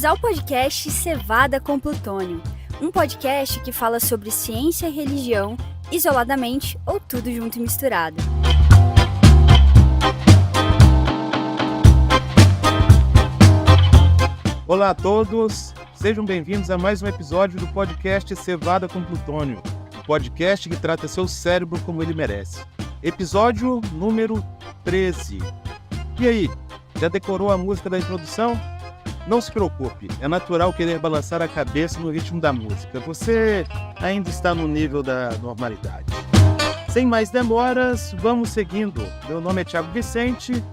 ao podcast Cevada com Plutônio, um podcast que fala sobre ciência e religião, isoladamente ou tudo junto e misturado. Olá a todos, sejam bem-vindos a mais um episódio do podcast Cevada com Plutônio, um podcast que trata seu cérebro como ele merece. Episódio número 13. E aí, já decorou a música da introdução? Não se preocupe, é natural querer balançar a cabeça no ritmo da música. Você ainda está no nível da normalidade. Sem mais demoras, vamos seguindo. Meu nome é Thiago Vicente.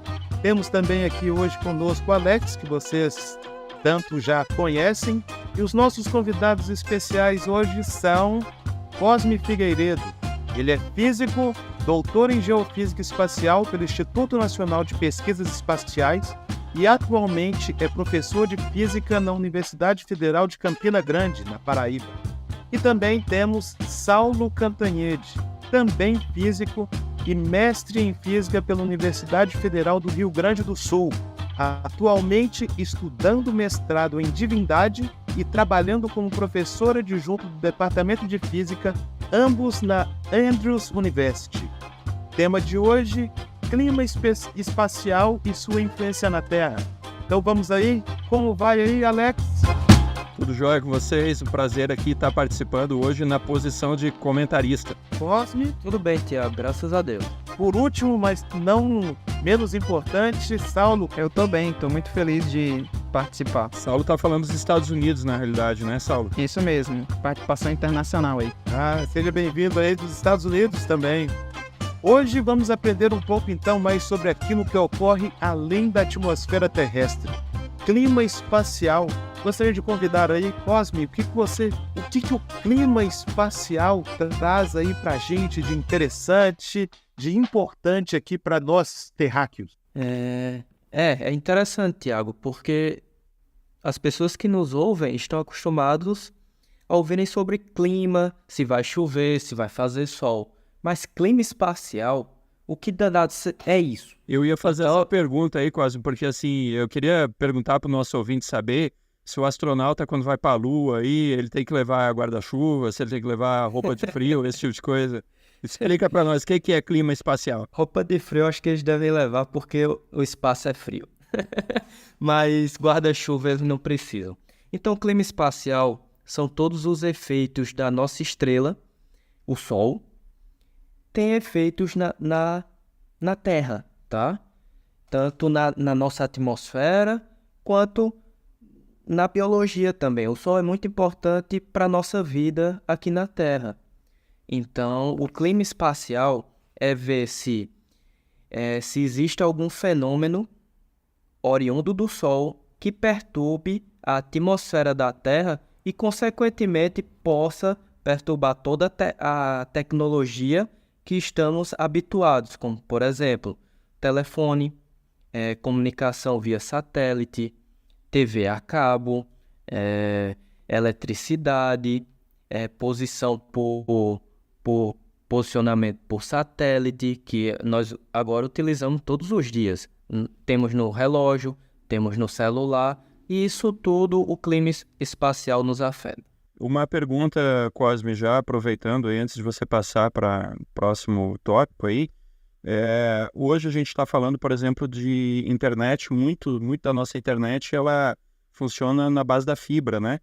Temos também aqui hoje conosco o Alex, que vocês tanto já conhecem. E os nossos convidados especiais hoje são Cosme Figueiredo. Ele é físico, doutor em Geofísica Espacial pelo Instituto Nacional de Pesquisas Espaciais e atualmente é professor de Física na Universidade Federal de Campina Grande, na Paraíba. E também temos Saulo Cantanhede, também físico e mestre em Física pela Universidade Federal do Rio Grande do Sul, atualmente estudando mestrado em Divindade e trabalhando como professor adjunto do Departamento de Física, ambos na Andrews University. Tema de hoje: clima espacial e sua influência na Terra. Então vamos aí? Como vai aí, Alex? Tudo jóia com vocês? Um prazer aqui estar participando hoje na posição de comentarista. Cosme? Tudo bem, Tiago, graças a Deus. Por último, mas não menos importante, Saulo. Eu tô bem, tô muito feliz de participar. Saulo tá falando dos Estados Unidos, na realidade, né, Saulo? Isso mesmo, participação internacional aí. Seja bem-vindo aí dos Estados Unidos também. Hoje vamos aprender um pouco então mais sobre aquilo que ocorre além da atmosfera terrestre. Clima espacial. Gostaria de convidar aí, Cosme, o que o clima espacial traz aí pra gente de interessante, de importante aqui para nós terráqueos? É interessante, Tiago, porque as pessoas que nos ouvem estão acostumados a ouvirem sobre clima, se vai chover, se vai fazer sol. Mas clima espacial, o que danado é isso? Eu ia fazer uma pergunta aí, Cosme, porque assim, eu queria perguntar para o nosso ouvinte saber se o astronauta, quando vai para a Lua, aí, ele tem que levar guarda-chuva, se ele tem que levar roupa de frio, esse tipo de coisa. Explica para nós, o que é clima espacial? Roupa de frio eu acho que eles devem levar porque o espaço é frio. Mas guarda-chuva eles não precisam. Então, clima espacial são todos os efeitos da nossa estrela, o Sol, tem efeitos na Terra, tá? Tanto na nossa atmosfera, quanto na biologia também. O Sol é muito importante para a nossa vida aqui na Terra. Então, o clima espacial é ver se existe algum fenômeno oriundo do Sol que perturbe a atmosfera da Terra e, consequentemente, possa perturbar toda a tecnologia que estamos habituados, como, por exemplo, telefone, comunicação via satélite, TV a cabo, eletricidade, posição por posicionamento por satélite, que nós agora utilizamos todos os dias. Temos no relógio, temos no celular, e isso tudo o clima espacial nos afeta. Uma pergunta, Cosme, já aproveitando aí, antes de você passar para o próximo tópico aí. Hoje a gente está falando, por exemplo, de internet. Muito da nossa internet ela funciona na base da fibra, né?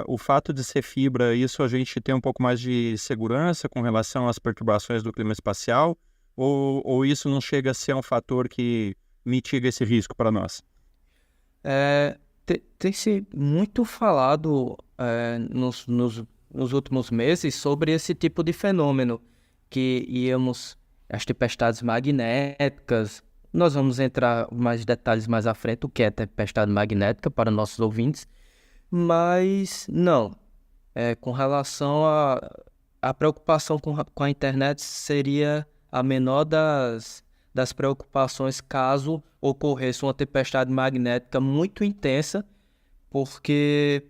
O fato de ser fibra, isso a gente tem um pouco mais de segurança com relação às perturbações do clima espacial? Ou isso não chega a ser um fator que mitiga esse risco para nós? Tem se muito falado nos últimos meses sobre esse tipo de fenômeno, que as tempestades magnéticas. Nós vamos entrar mais detalhes mais à frente, o que é tempestade magnética para nossos ouvintes, mas não. Com relação à preocupação com a internet, seria a menor das preocupações caso ocorresse uma tempestade magnética muito intensa, porque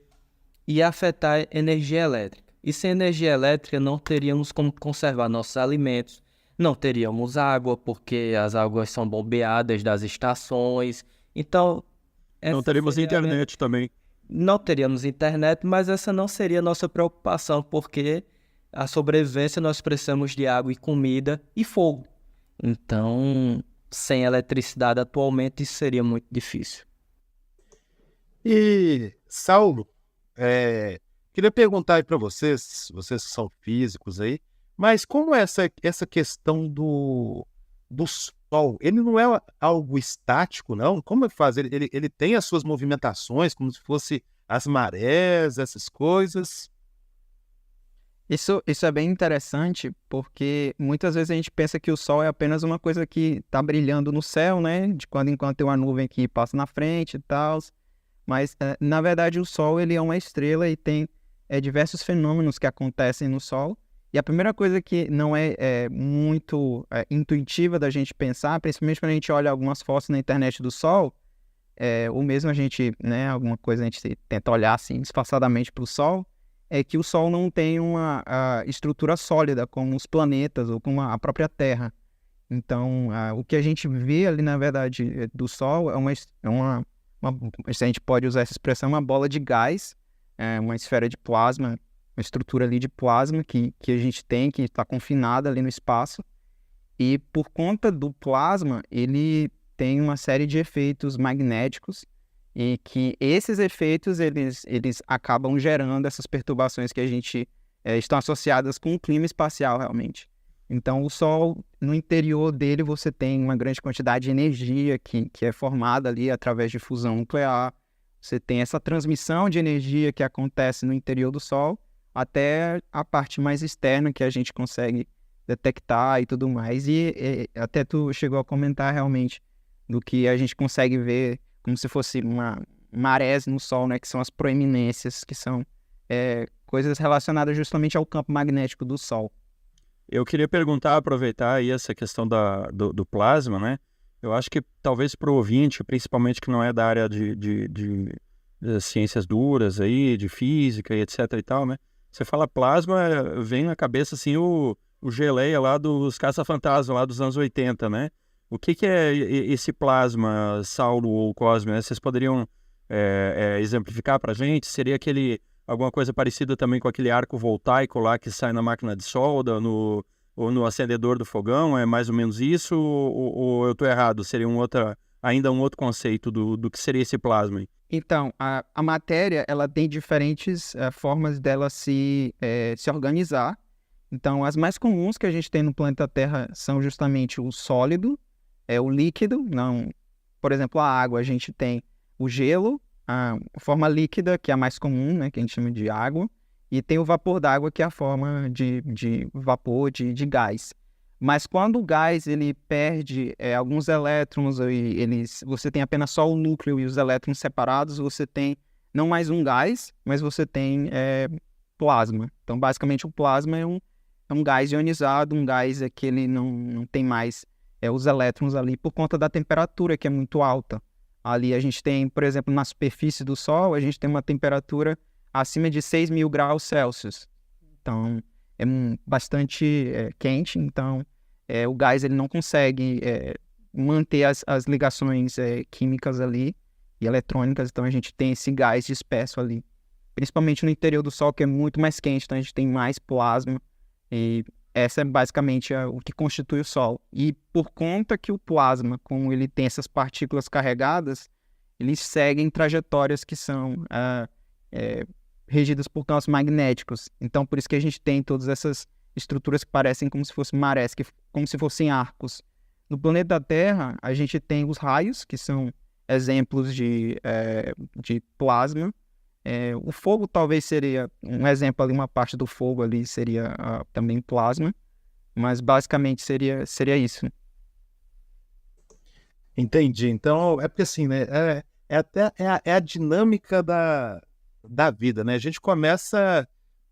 ia afetar a energia elétrica. E sem energia elétrica não teríamos como conservar nossos alimentos, não teríamos água, porque as águas são bombeadas das estações. Então, Não teremos internet também. Não teríamos internet, mas essa não seria a nossa preocupação, porque a sobrevivência nós precisamos de água e comida e fogo. Então, sem eletricidade atualmente, isso seria muito difícil. E, Saulo, queria perguntar aí para vocês que são físicos aí, mas como é essa questão do Sol? Ele não é algo estático, não? Como é que faz? Ele tem as suas movimentações, como se fosse as marés, essas coisas. Isso é bem interessante, porque muitas vezes a gente pensa que o Sol é apenas uma coisa que está brilhando no céu, né? De quando em quando tem uma nuvem que passa na frente e tal. Mas, na verdade, o Sol ele é uma estrela e tem diversos fenômenos que acontecem no Sol. E a primeira coisa que não é muito intuitiva da gente pensar, principalmente quando a gente olha algumas fotos na internet do Sol, ou mesmo a gente, né, alguma coisa a gente tenta olhar assim disfarçadamente para o Sol, é que o Sol não tem uma estrutura sólida como os planetas ou como a própria Terra. Então, o que a gente vê ali, na verdade, do Sol se a gente pode usar essa expressão, uma bola de gás, uma esfera de plasma, uma estrutura ali de plasma que a gente tem, que está confinada ali no espaço. E por conta do plasma, ele tem uma série de efeitos magnéticos e que esses efeitos, eles acabam gerando essas perturbações que a gente estão associadas com o clima espacial, realmente. Então, o Sol, no interior dele, você tem uma grande quantidade de energia que é formada ali através de fusão nuclear. Você tem essa transmissão de energia que acontece no interior do Sol até a parte mais externa que a gente consegue detectar e tudo mais. E até tu chegou a comentar realmente do que a gente consegue ver como se fosse marés no Sol, né? Que são as proeminências, que são coisas relacionadas justamente ao campo magnético do Sol. Eu queria perguntar, aproveitar aí essa questão do plasma, né? Eu acho que talvez para o ouvinte, principalmente que não é da área de ciências duras aí, de física e etc e tal, né? Você fala plasma, vem na cabeça assim o geleia lá dos Caça-Fantasma, lá dos anos 80, né? O que é esse plasma, Saulo ou Cosme, né? Vocês poderiam exemplificar para a gente? Seria alguma coisa parecida também com aquele arco voltaico lá que sai na máquina de solda, ou no acendedor do fogão? É mais ou menos isso? Ou eu estou errado? Seria ainda um outro conceito do que seria esse plasma aí? Então, a matéria, ela tem diferentes formas dela se organizar. Então, as mais comuns que a gente tem no planeta Terra são justamente o sólido, o líquido. Não, por exemplo, a água, a gente tem o gelo, a forma líquida, que é a mais comum, né, que a gente chama de água, e tem o vapor d'água, que é a forma de vapor, de gás. Mas quando o gás ele perde alguns elétrons, você tem apenas só o núcleo e os elétrons separados, você tem não mais um gás, mas você tem plasma. Então, basicamente, o plasma é um gás ionizado, um gás que ele não tem mais os elétrons ali por conta da temperatura, que é muito alta. Ali a gente tem, por exemplo, na superfície do Sol, a gente tem uma temperatura acima de 6.000 graus Celsius. Então, é bastante quente, então o gás ele não consegue manter as ligações químicas ali e eletrônicas, então a gente tem esse gás disperso ali. Principalmente no interior do Sol, que é muito mais quente, então a gente tem mais plasma, e essa é basicamente o que constitui o Sol. E por conta que o plasma, como ele tem essas partículas carregadas, eles seguem trajetórias que são regidas por campos magnéticos. Então, por isso que a gente tem todas essas estruturas que parecem como se fossem marés, como se fossem arcos. No planeta Terra, a gente tem os raios, que são exemplos de plasma. O fogo talvez seria um exemplo ali, uma parte do fogo ali seria também plasma, mas basicamente seria isso. Entendi. Então, é porque assim, né? É a dinâmica da vida, né? A gente começa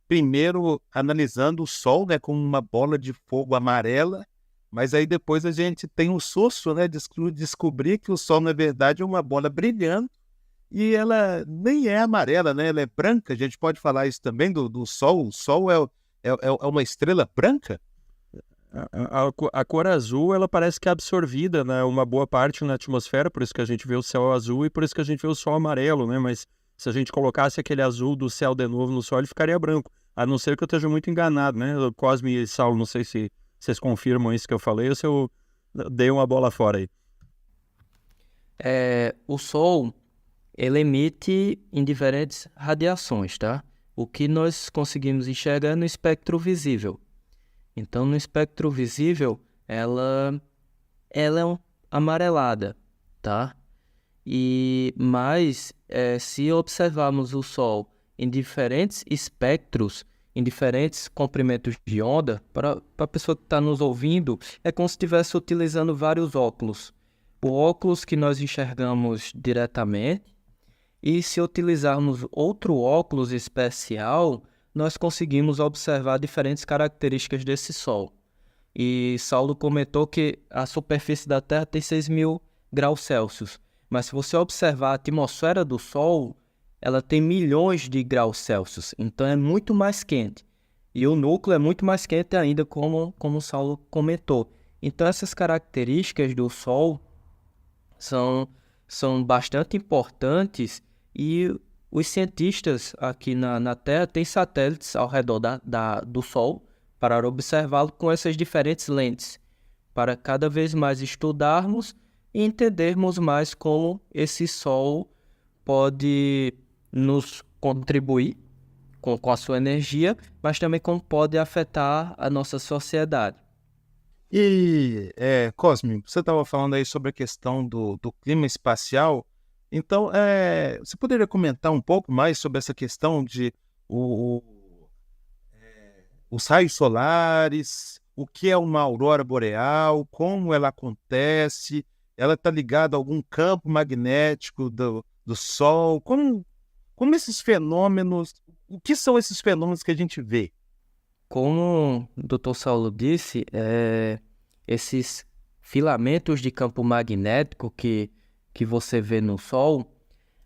primeiro analisando o Sol, né, como uma bola de fogo amarela, mas aí depois a gente tem um susto, né, de descobrir que o Sol, na verdade, é uma bola brilhando e ela nem é amarela, né? Ela é branca. A gente pode falar isso também do Sol. O Sol é uma estrela branca? A cor azul, ela parece que é absorvida, né, uma boa parte na atmosfera, por isso que a gente vê o céu azul e por isso que a gente vê o sol amarelo, né? Mas se a gente colocasse aquele azul do céu de novo no sol, ele ficaria branco. A não ser que eu esteja muito enganado, né? Cosme e Saulo, não sei se vocês confirmam isso que eu falei ou se eu dei uma bola fora aí. O Sol, ele emite em diferentes radiações, tá? O que nós conseguimos enxergar é no espectro visível. Então, no espectro visível, ela é amarelada, tá? Mas, se observarmos o Sol em diferentes espectros, em diferentes comprimentos de onda, para a pessoa que está nos ouvindo, é como se estivesse utilizando vários óculos. O óculos que nós enxergamos diretamente, e se utilizarmos outro óculos especial, nós conseguimos observar diferentes características desse Sol. E Saulo comentou que a superfície da Terra tem 6.000 graus Celsius. Mas se você observar a atmosfera do Sol, ela tem milhões de graus Celsius. Então é muito mais quente. E o núcleo é muito mais quente ainda, como o Saulo comentou. Então essas características do Sol são bastante importantes e os cientistas aqui na Terra têm satélites ao redor do Sol para observá-lo com essas diferentes lentes, para cada vez mais estudarmos e entendermos mais como esse Sol pode nos contribuir com a sua energia, mas também como pode afetar a nossa sociedade. E, Cosme, você estava falando aí sobre a questão do clima espacial. Então, você poderia comentar um pouco mais sobre essa questão de os raios solares, o que é uma aurora boreal, como ela acontece, ela está ligada a algum campo magnético do Sol? Como esses fenômenos, o que são esses fenômenos que a gente vê? Como o Dr. Saulo disse, esses filamentos de campo magnético que você vê no Sol,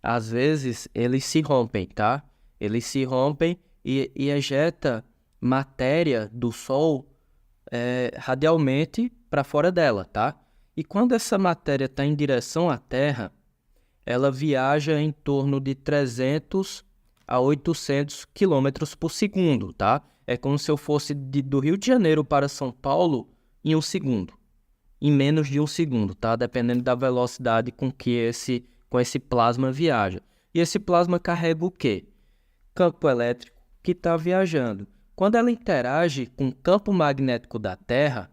às vezes eles se rompem, tá? Eles se rompem e ejeta matéria do Sol radialmente para fora dela, tá? E quando essa matéria está em direção à Terra, ela viaja em torno de 300 a 800 km por segundo, tá? É como se eu fosse do Rio de Janeiro para São Paulo em 1 segundo. Em menos de 1 segundo, tá? Dependendo da velocidade com que esse plasma viaja. E esse plasma carrega o quê? Campo elétrico que está viajando. Quando ela interage com o campo magnético da Terra,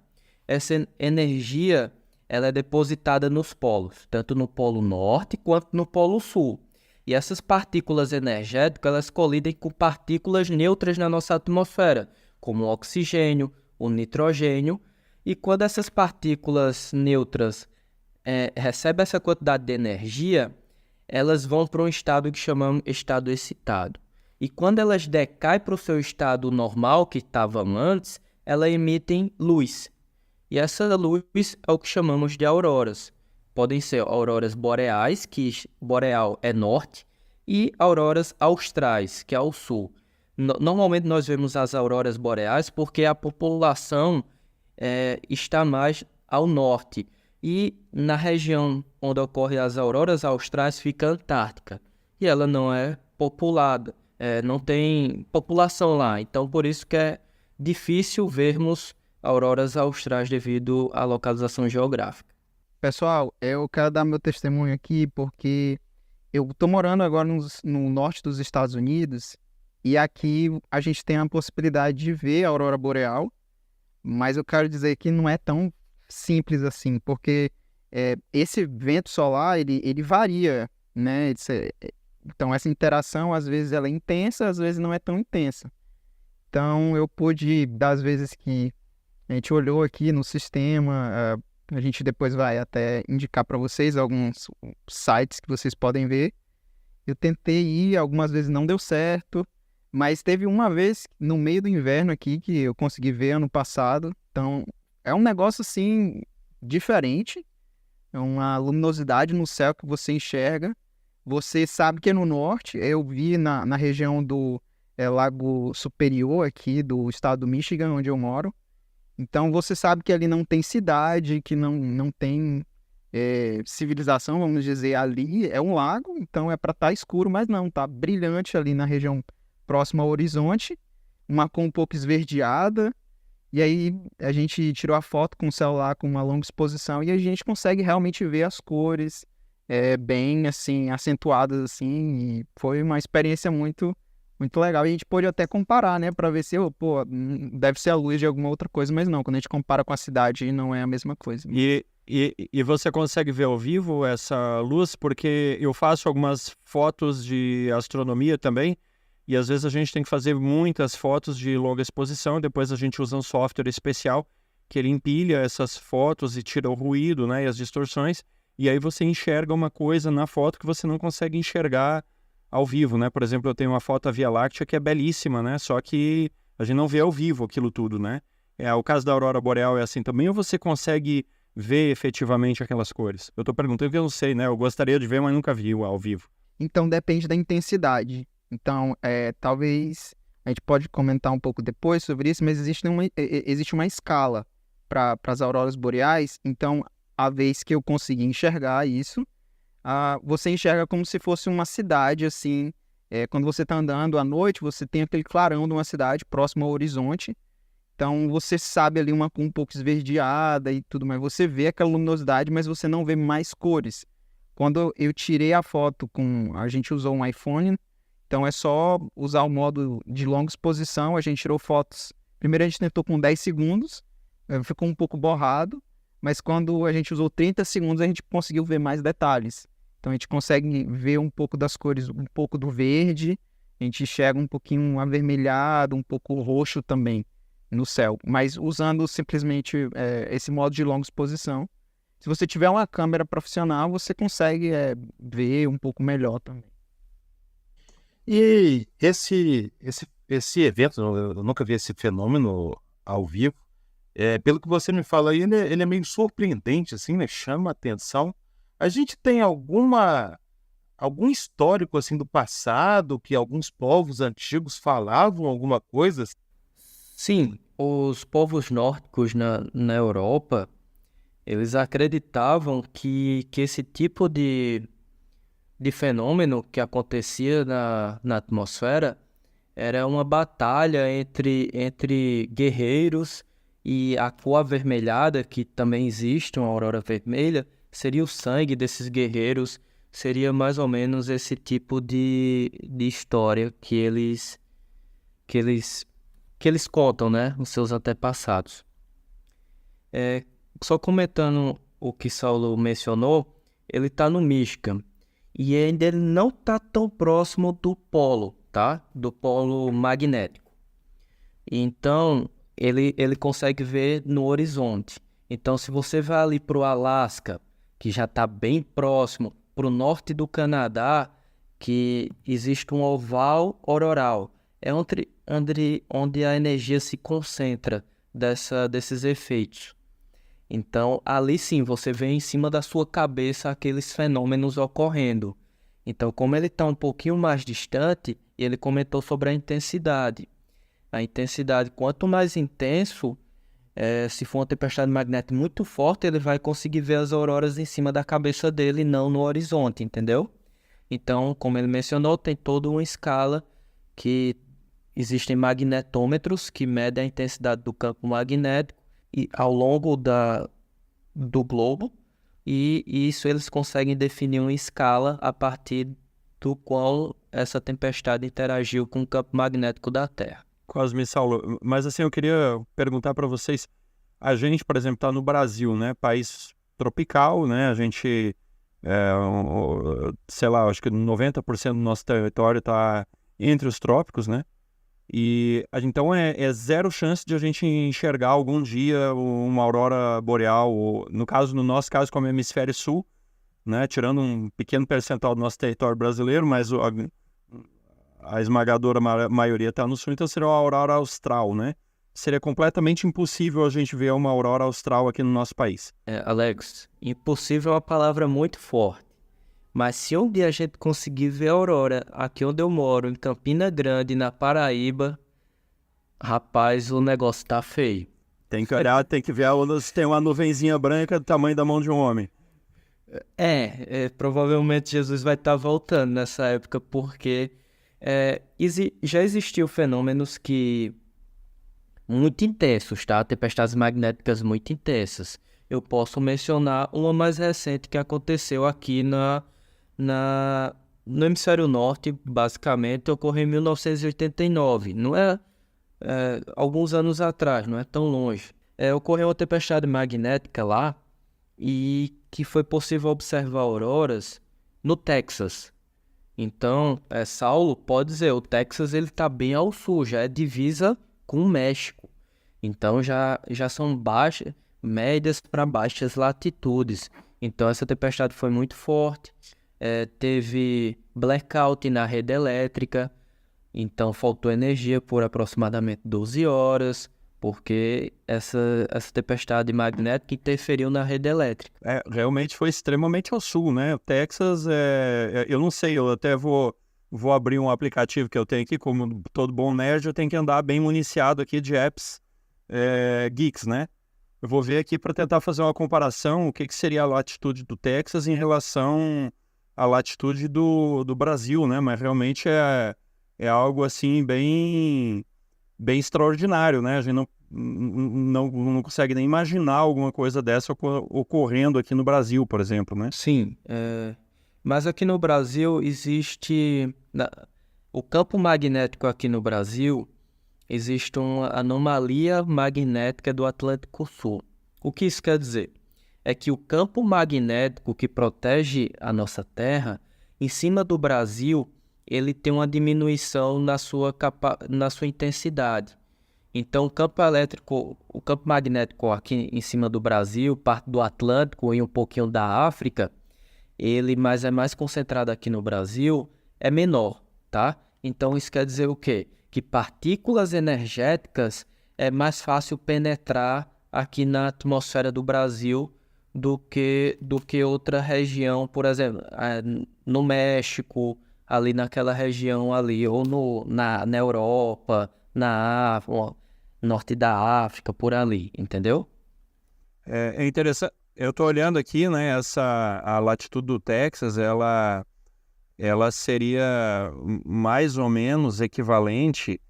essa energia ela é depositada nos polos, tanto no polo norte quanto no polo sul. E essas partículas energéticas, elas colidem com partículas neutras na nossa atmosfera, como o oxigênio, o nitrogênio. E quando essas partículas neutras recebem essa quantidade de energia, elas vão para um estado que chamamos estado excitado. E quando elas decaem para o seu estado normal, que estavam antes, elas emitem luz. E essa luz é o que chamamos de auroras. Podem ser auroras boreais, que boreal é norte, e auroras austrais, que é ao sul. Normalmente nós vemos as auroras boreais porque a população está mais ao norte. E na região onde ocorrem as auroras austrais fica a Antártica. E ela não é populada, não tem população lá. Então por isso que é difícil vermos auroras austrais devido à localização geográfica. Pessoal, eu quero dar meu testemunho aqui porque eu estou morando agora no norte dos Estados Unidos e aqui a gente tem a possibilidade de ver a aurora boreal, mas eu quero dizer que não é tão simples assim, porque esse vento solar, ele varia, né? Então essa interação às vezes ela é intensa, às vezes não é tão intensa. Então eu pude, das vezes que a gente olhou aqui no sistema, a gente depois vai até indicar para vocês alguns sites que vocês podem ver. Eu tentei ir, algumas vezes não deu certo, mas teve uma vez no meio do inverno aqui que eu consegui ver ano passado. Então é um negócio assim diferente, é uma luminosidade no céu que você enxerga. Você sabe que é no norte, eu vi na região do Lago Superior aqui do estado do Michigan, onde eu moro. Então você sabe que ali não tem cidade, que não tem civilização, vamos dizer, ali é um lago, então é para estar escuro, mas não, tá brilhante ali na região próxima ao horizonte, uma cor um pouco esverdeada, e aí a gente tirou a foto com o celular com uma longa exposição e a gente consegue realmente ver as cores bem assim acentuadas assim, e foi uma experiência muito muito legal. E a gente pôde até comparar, né, para ver se, deve ser a luz de alguma outra coisa, mas não, quando a gente compara com a cidade não é a mesma coisa. E você consegue ver ao vivo essa luz? Porque eu faço algumas fotos de astronomia também, e às vezes a gente tem que fazer muitas fotos de longa exposição, depois a gente usa um software especial que ele empilha essas fotos e tira o ruído, né, e as distorções, e aí você enxerga uma coisa na foto que você não consegue enxergar ao vivo, né? Por exemplo, eu tenho uma foto da Via Láctea que é belíssima, né? Só que a gente não vê ao vivo aquilo tudo, né? O caso da aurora boreal é assim também, ou você consegue ver efetivamente aquelas cores? Eu tô perguntando porque eu não sei, né? Eu gostaria de ver, mas nunca vi ao vivo. Então depende da intensidade. Então, talvez a gente pode comentar um pouco depois sobre isso, mas existe uma escala para as auroras boreais. Então, a vez que eu consegui enxergar isso, você enxerga como se fosse uma cidade, assim. Quando você está andando à noite, você tem aquele clarão de uma cidade próximo ao horizonte. Então, você sabe ali uma cor um pouco esverdeada e tudo mais. Você vê aquela luminosidade, mas você não vê mais cores. Quando eu tirei a foto a gente usou um iPhone, então é só usar o modo de longa exposição. A gente tirou fotos. Primeiro a gente tentou com 10 segundos, ficou um pouco borrado, mas quando a gente usou 30 segundos, a gente conseguiu ver mais detalhes. Então a gente consegue ver um pouco das cores, um pouco do verde, a gente enxerga um pouquinho avermelhado, um pouco roxo também no céu, mas usando simplesmente esse modo de longa exposição. Se você tiver uma câmera profissional, você consegue ver um pouco melhor também. E esse evento, eu nunca vi esse fenômeno ao vivo. Pelo que você me fala aí, ele é meio surpreendente, assim, né? Chama a atenção. A gente tem algum histórico assim do passado que alguns povos antigos falavam alguma coisa? Sim, os povos nórdicos na Europa, eles acreditavam que esse tipo de fenômeno que acontecia na atmosfera era uma batalha entre guerreiros, e a cor avermelhada, que também existe, uma aurora vermelha, seria o sangue desses guerreiros, seria mais ou menos esse tipo de história que eles contam, né, os seus antepassados. Só comentando o que Saulo mencionou, ele está no Michigan, e ainda ele não está tão próximo do polo, tá? Do polo magnético. Então, ele consegue ver no horizonte. Então, se você vai ali para o Alasca, que já está bem próximo, para o norte do Canadá, que existe um oval auroral, é onde a energia se concentra desses efeitos. Então, ali sim, você vê em cima da sua cabeça aqueles fenômenos ocorrendo. Então, como ele está um pouquinho mais distante, ele comentou sobre a intensidade. A intensidade, quanto mais intenso, se for uma tempestade magnética muito forte, ele vai conseguir ver as auroras em cima da cabeça dele, não no horizonte, entendeu? Então, como ele mencionou, tem toda uma escala que existem magnetômetros que medem a intensidade do campo magnético e ao longo do globo, e isso eles conseguem definir uma escala a partir do qual essa tempestade interagiu com o campo magnético da Terra. Cosme, Saulo, mas assim, eu queria perguntar para vocês, a gente, por exemplo, está no Brasil, né, país tropical, né, a gente, sei lá, acho que 90% do nosso território está entre os trópicos, né, e então é zero chance de a gente enxergar algum dia uma aurora boreal, ou, no nosso caso, como hemisfério sul, né, tirando um pequeno percentual do nosso território brasileiro, mas a esmagadora maioria está no sul, então seria uma aurora austral, né? Seria completamente impossível a gente ver uma aurora austral aqui no nosso país. Alex, impossível é uma palavra muito forte. Mas se um dia a gente conseguir ver a aurora aqui onde eu moro, em Campina Grande, na Paraíba, rapaz, o negócio tá feio. Tem que olhar, tem que ver se tem uma nuvenzinha branca do tamanho da mão de um homem. Provavelmente Jesus vai estar voltando nessa época, porque já existiu fenômenos muito intensos, tá? Tempestades magnéticas muito intensas. Eu posso mencionar uma mais recente que aconteceu aqui no hemisfério norte, basicamente, ocorreu em 1989. Não é, alguns anos atrás, não é tão longe. Ocorreu uma tempestade magnética lá e que foi possível observar auroras no Texas. Então, Saulo pode dizer, o Texas ele está bem ao sul, já é divisa com o México. Então, já são médias para baixas latitudes. Então, essa tempestade foi muito forte. Teve blackout na rede elétrica. Então, faltou energia por aproximadamente 12 horas, porque essa tempestade magnética interferiu na rede elétrica. Realmente foi extremamente ao sul, né? O Texas, eu não sei, eu até vou abrir um aplicativo que eu tenho aqui, como todo bom nerd, eu tenho que andar bem municiado aqui de apps geeks, né? Eu vou ver aqui para tentar fazer uma comparação, o que seria a latitude do Texas em relação à latitude do Brasil, né? Mas realmente é algo assim bem extraordinário, né? A gente não consegue nem imaginar alguma coisa dessa ocorrendo aqui no Brasil, por exemplo, né? Sim, mas aqui no Brasil existe... O campo magnético aqui no Brasil, existe uma anomalia magnética do Atlântico Sul. O que isso quer dizer? É que o campo magnético que protege a nossa Terra, em cima do Brasil, ele tem uma diminuição na sua intensidade. Então, o campo magnético aqui em cima do Brasil, parte do Atlântico e um pouquinho da África, mas é mais concentrado aqui no Brasil, é menor, tá? Então, isso quer dizer o quê? Que partículas energéticas é mais fácil penetrar aqui na atmosfera do Brasil do que outra região, por exemplo, no México, ali naquela região ali, ou na Europa, na África, norte da África, por ali, entendeu? É interessante, eu estou olhando aqui, né, a latitude do Texas, ela seria mais ou menos equivalente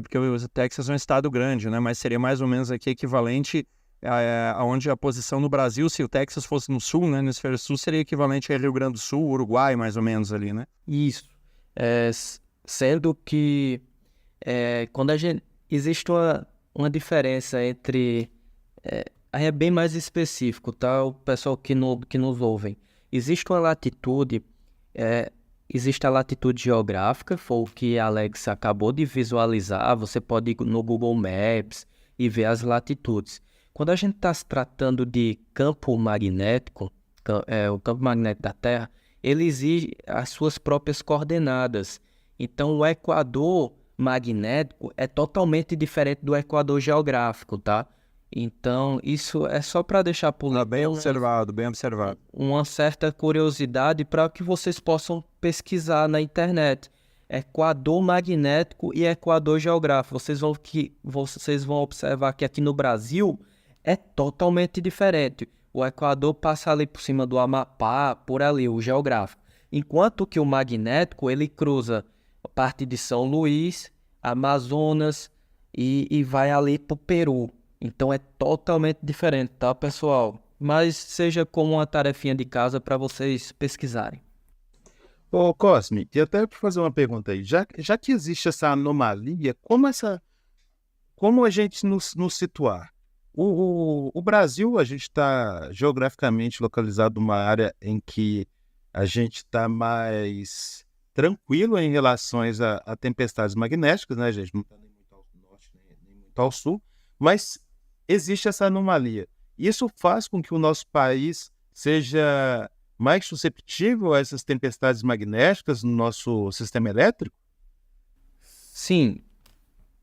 porque o Texas é um estado grande, né, mas seria mais ou menos aqui equivalente aonde a posição no Brasil, se o Texas fosse no sul, né, no hemisfério sul, seria equivalente a Rio Grande do Sul, Uruguai, mais ou menos ali, né? Isso. Sendo que quando existe uma diferença entre... aí é bem mais específico, tá? O pessoal que nos ouvem. Existe uma latitude, existe a latitude geográfica, foi o que a Alex acabou de visualizar. Você pode ir no Google Maps e ver as latitudes. Quando a gente está se tratando de campo magnético, o campo magnético da Terra, ele exige as suas próprias coordenadas. Então, o equador magnético é totalmente diferente do equador geográfico, tá? Então, isso é só para deixar por Bem observado, bem observado. Uma certa curiosidade para que vocês possam pesquisar na internet. Equador magnético e equador geográfico. Vocês vão observar que aqui no Brasil é totalmente diferente. O equador passa ali por cima do Amapá, por ali, o geográfico. Enquanto que o magnético, ele cruza a parte de São Luís, Amazonas e vai ali para o Peru. Então é totalmente diferente, tá, pessoal? Mas seja como uma tarefinha de casa para vocês pesquisarem. Ô, Cosme, e até para fazer uma pergunta aí, já que existe essa anomalia, como a gente nos situar? O Brasil, a gente está geograficamente localizado numa área em que a gente está mais tranquilo em relação a tempestades magnéticas, né? A gente não está nem muito ao norte, nem muito ao sul, mas existe essa anomalia. Isso faz com que o nosso país seja mais susceptível a essas tempestades magnéticas no nosso sistema elétrico? Sim.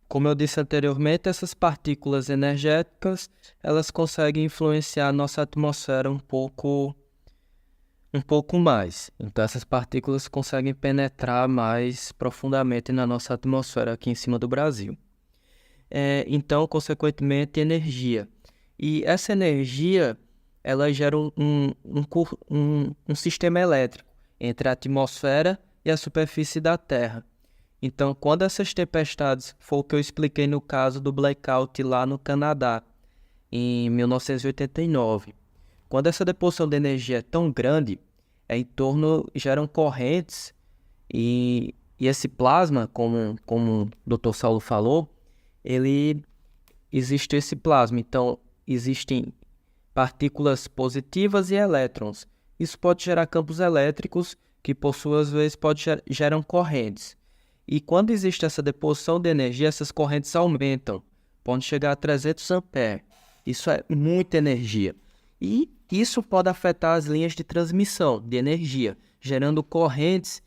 Como eu disse anteriormente, essas partículas energéticas, elas conseguem influenciar a nossa atmosfera um pouco mais. Então, essas partículas conseguem penetrar mais profundamente na nossa atmosfera aqui em cima do Brasil. então, consequentemente, energia. E essa energia, ela gera um sistema elétrico entre a atmosfera e a superfície da Terra. Então, quando essas tempestades, foi o que eu expliquei no caso do blackout lá no Canadá, em 1989. Quando essa deposição de energia é tão grande, geram correntes e esse plasma, como o Dr. Saulo falou, existe esse plasma. Então, existem partículas positivas e elétrons. Isso pode gerar campos elétricos que, por suas vezes, geram correntes. E quando existe essa deposição de energia, essas correntes aumentam. Podem chegar a 300 amperes. Isso é muita energia. E isso pode afetar as linhas de transmissão de energia, gerando correntes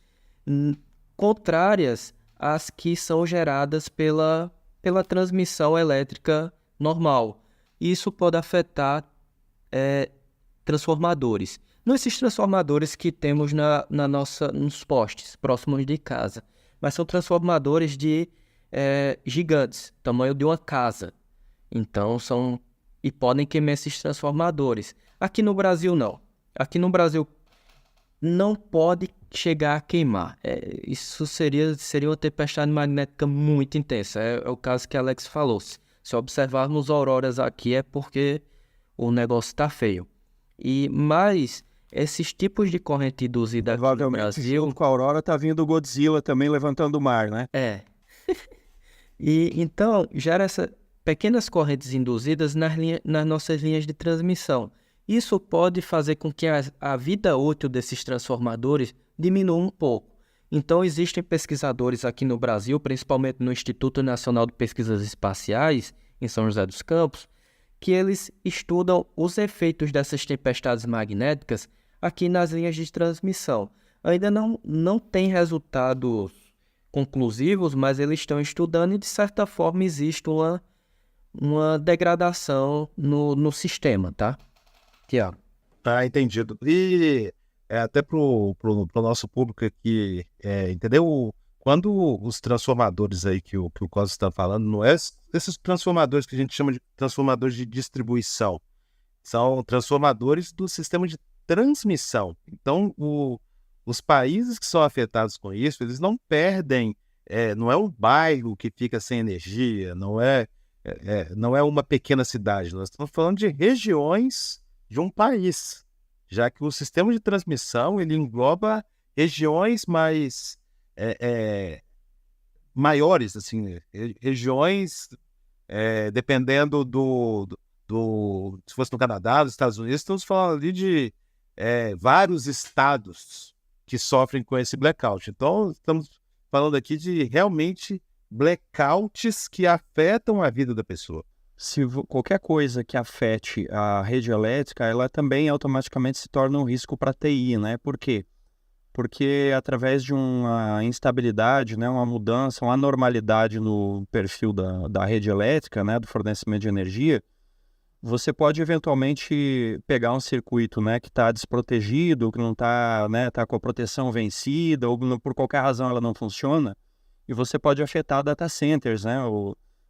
contrárias às que são geradas pela transmissão elétrica normal. Isso pode afetar transformadores. Não esses transformadores que temos nos postes próximos de casa, mas são transformadores gigantes, tamanho de uma casa. Então, e podem queimar esses transformadores. Aqui no Brasil, não. Aqui no Brasil, não pode chegar a queimar. Isso seria uma tempestade magnética muito intensa. É o caso que Alex falou. Se observarmos auroras aqui, é porque o negócio está feio. Mas esses tipos de corrente induzida aqui no Brasil... Junto com a aurora tá vindo o Godzilla também levantando o mar, né? E então, gera essas pequenas correntes induzidas nas nossas linhas de transmissão. Isso pode fazer com que a vida útil desses transformadores diminua um pouco. Então, existem pesquisadores aqui no Brasil, principalmente no Instituto Nacional de Pesquisas Espaciais, em São José dos Campos, que eles estudam os efeitos dessas tempestades magnéticas aqui nas linhas de transmissão. Ainda não tem resultados conclusivos, mas eles estão estudando e, de certa forma, existe uma degradação no sistema, tá? Tiago. Tá, entendido. E até pro nosso público aqui, entendeu? Quando os transformadores aí que o Cosmo está falando, não é esses transformadores que a gente chama de transformadores de distribuição, são transformadores do sistema de transmissão. Então, os países que são afetados com isso, eles não perdem, não é um bairro que fica sem energia, não é uma pequena cidade, nós estamos falando de regiões de um país, já que o sistema de transmissão ele engloba regiões mais maiores, assim, regiões dependendo se fosse no Canadá, nos Estados Unidos, estamos falando ali de vários estados que sofrem com esse blackout. Então, estamos falando aqui de realmente blackouts que afetam a vida da pessoa. Se qualquer coisa que afete a rede elétrica, ela também automaticamente se torna um risco para a TI, né? Por quê? Porque através de uma instabilidade, né, uma mudança, uma anormalidade no perfil da rede elétrica, né, do fornecimento de energia, você pode eventualmente pegar um circuito, né, que está desprotegido, que não está, né, tá com a proteção vencida, ou por qualquer razão ela não funciona, e você pode afetar data centers, né,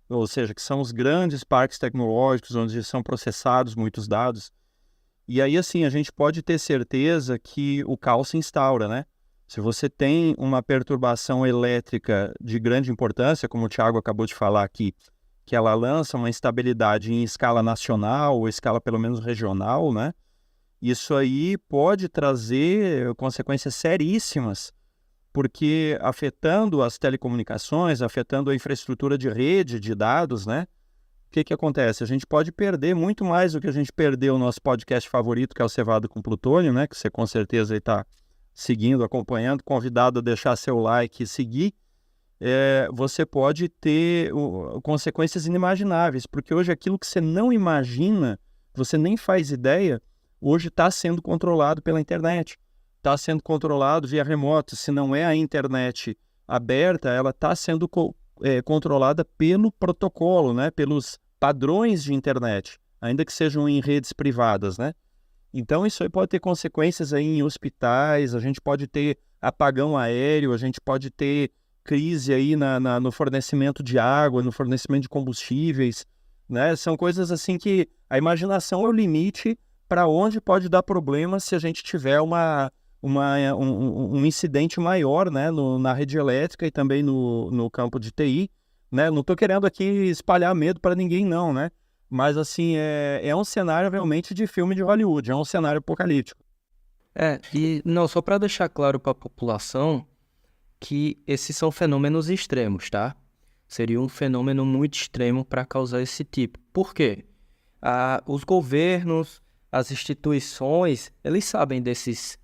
ou seja, que são os grandes parques tecnológicos onde são processados muitos dados. E aí, assim, a gente pode ter certeza que o caos se instaura, né? Se você tem uma perturbação elétrica de grande importância, como o Thiago acabou de falar aqui, que ela lança uma instabilidade em escala nacional, ou escala pelo menos regional, né? Isso aí pode trazer consequências seríssimas, porque afetando as telecomunicações, afetando a infraestrutura de rede de dados, né? O que acontece? A gente pode perder muito mais do que a gente perdeu o nosso podcast favorito, que é o Cevada com Plutônio, né? Que você com certeza está seguindo, acompanhando, convidado a deixar seu like e seguir. Você pode ter consequências inimagináveis, porque hoje aquilo que você não imagina, você nem faz ideia, hoje está sendo controlado pela internet, está sendo controlado via remoto. Se não é a internet aberta, ela está sendo controlada pelo protocolo, né? Pelos padrões de internet, ainda que sejam em redes privadas, né? Então isso aí pode ter consequências aí em hospitais, a gente pode ter apagão aéreo, a gente pode ter crise aí no fornecimento de água, no fornecimento de combustíveis, né? São coisas assim que a imaginação é o limite para onde pode dar problema se a gente tiver um incidente maior, né, na rede elétrica e também no campo de TI, né? Não estou querendo aqui espalhar medo para ninguém não, né? Mas assim, é um cenário realmente de filme de Hollywood, é um cenário apocalíptico. E não, só para deixar claro para a população que esses são fenômenos extremos, tá? Seria um fenômeno muito extremo para causar esse tipo. Por quê? Os governos, as instituições, eles sabem desses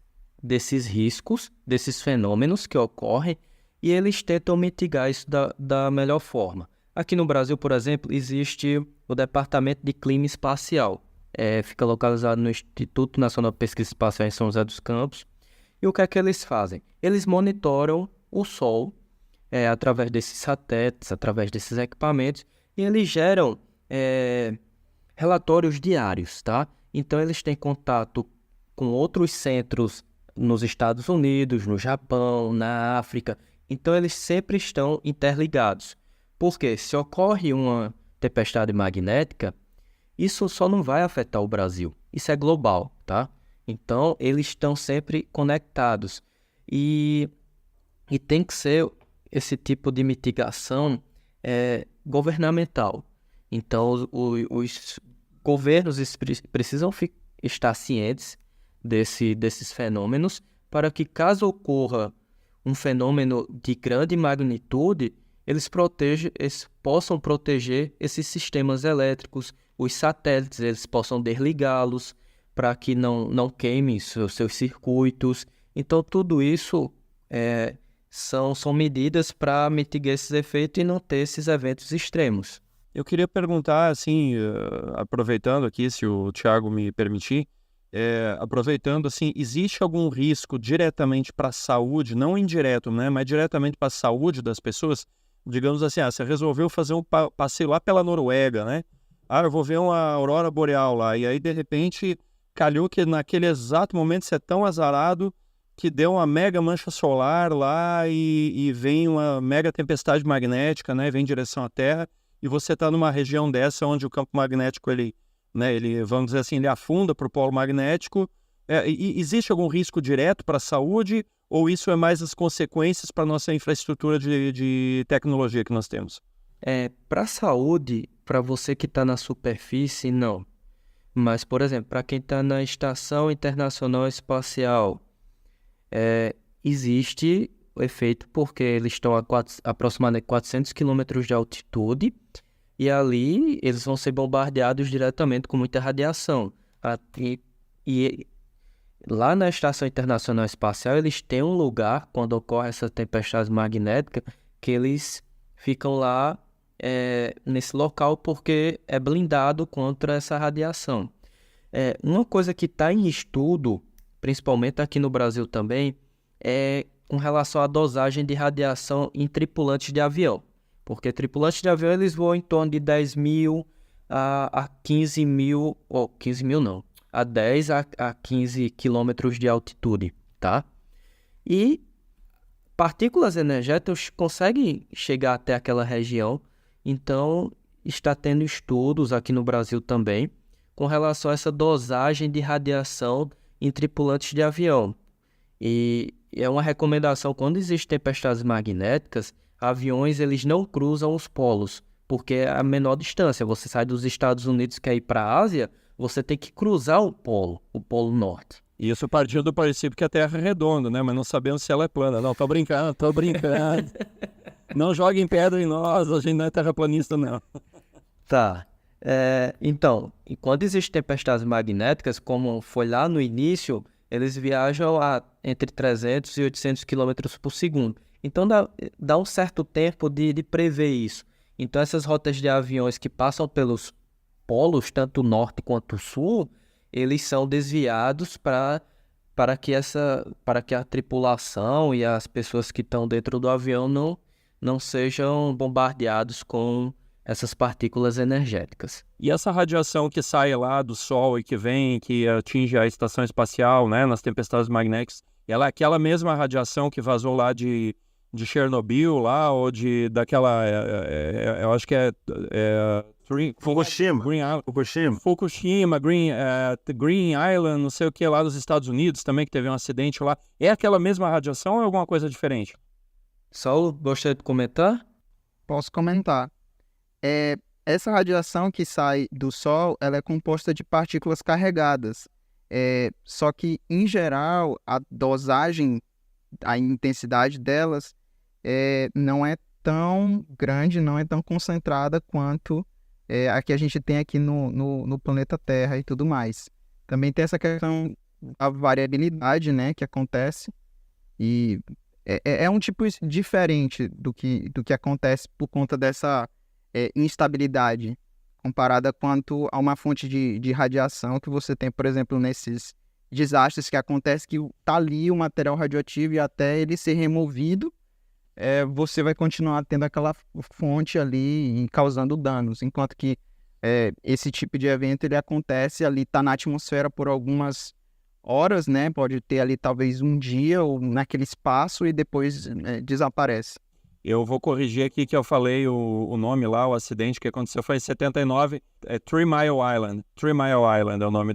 riscos, desses fenômenos que ocorrem, e eles tentam mitigar isso da melhor forma. Aqui no Brasil, por exemplo, existe o Departamento de Clima Espacial. Fica localizado no Instituto Nacional de Pesquisa Espacial em São José dos Campos. E o que é que eles fazem? Eles monitoram o Sol através desses satélites, através desses equipamentos, e eles geram relatórios diários, tá? Então, eles têm contato com outros centros nos Estados Unidos, no Japão, na África. Então, eles sempre estão interligados. Porque se ocorre uma tempestade magnética, isso só não vai afetar o Brasil. Isso é global, tá? Então, eles estão sempre conectados. E tem que ser esse tipo de mitigação governamental. Então, os governos precisam estar cientes desses fenômenos para que, caso ocorra um fenômeno de grande magnitude, eles possam proteger esses sistemas elétricos, os satélites, eles possam desligá-los para que não queimem seus circuitos. Então, tudo isso são medidas para mitigar esses efeitos e não ter esses eventos extremos. Eu queria perguntar, assim, aproveitando aqui, se o Thiago me permitir, aproveitando, assim, existe algum risco diretamente para a saúde, não indireto, né, mas diretamente para a saúde das pessoas? Digamos assim, você resolveu fazer um passeio lá pela Noruega, né? Eu vou ver uma aurora boreal lá, e aí, de repente, calhou que naquele exato momento você é tão azarado que deu uma mega mancha solar lá e vem uma mega tempestade magnética, né, vem em direção à Terra, e você está numa região dessa onde o campo magnético, ele, vamos dizer assim, ele afunda para o polo magnético. Existe algum risco direto para a saúde ou isso é mais as consequências para a nossa infraestrutura de tecnologia que nós temos? Para a saúde, para você que está na superfície, não. Mas, por exemplo, para quem está na Estação Internacional Espacial, existe o efeito porque eles estão a aproximadamente 400 km de altitude e ali eles vão ser bombardeados diretamente com muita radiação. E lá na Estação Internacional Espacial, eles têm um lugar, quando ocorre essa tempestade magnética, que eles ficam lá nesse local porque é blindado contra essa radiação. Uma coisa que está em estudo, principalmente aqui no Brasil também, é com relação à dosagem de radiação em tripulantes de avião. Porque tripulantes de avião, eles voam em torno de 10 mil a 15 mil, ou 15 mil não, a 10 a 15 quilômetros de altitude, tá? E partículas energéticas conseguem chegar até aquela região, então está tendo estudos aqui no Brasil também com relação a essa dosagem de radiação em tripulantes de avião. E é uma recomendação, quando existem tempestades magnéticas, aviões eles não cruzam os polos, porque é a menor distância. Você sai dos Estados Unidos e quer ir para a Ásia, você tem que cruzar o polo norte. Isso partindo do princípio que a Terra é redonda, né? Mas não sabemos se ela é plana. Não, tô brincando. Não joguem pedra em nós, a gente não é terraplanista, não. Tá. Então, quando existem tempestades magnéticas, como foi lá no início, eles viajam entre 300 e 800 km por segundo. Então, dá um certo tempo de prever isso. Então, essas rotas de aviões que passam pelos polos, tanto o norte quanto o sul, eles são desviados para que a tripulação e as pessoas que estão dentro do avião não sejam bombardeados com essas partículas energéticas. E essa radiação que sai lá do Sol e que atinge a estação espacial, né, nas tempestades magnéticas, ela é aquela mesma radiação que vazou lá de de Chernobyl lá, ou daquela, eu acho que Fukushima. Fukushima, Green Island, não sei o que, lá dos Estados Unidos também, que teve um acidente lá. É aquela mesma radiação ou é alguma coisa diferente? Saulo, gostaria de comentar? Posso comentar. Essa radiação que sai do Sol, ela é composta de partículas carregadas. Só que, em geral, a dosagem, a intensidade delas não é tão grande, não é tão concentrada quanto a que a gente tem aqui no planeta Terra e tudo mais. Também tem essa questão da variabilidade, né, que acontece, e é um tipo diferente do que acontece por conta dessa instabilidade, comparada quanto a uma fonte de radiação que você tem, por exemplo, nesses desastres que acontecem, que tá ali o material radioativo e até ele ser removido, você vai continuar tendo aquela fonte ali e causando danos, enquanto que esse tipo de evento ele acontece ali, tá na atmosfera por algumas horas, né? Pode ter ali talvez um dia ou naquele espaço e depois desaparece. Eu vou corrigir aqui que eu falei o nome lá, o acidente que aconteceu foi em 79, Three Mile Island. Three Mile Island é o nome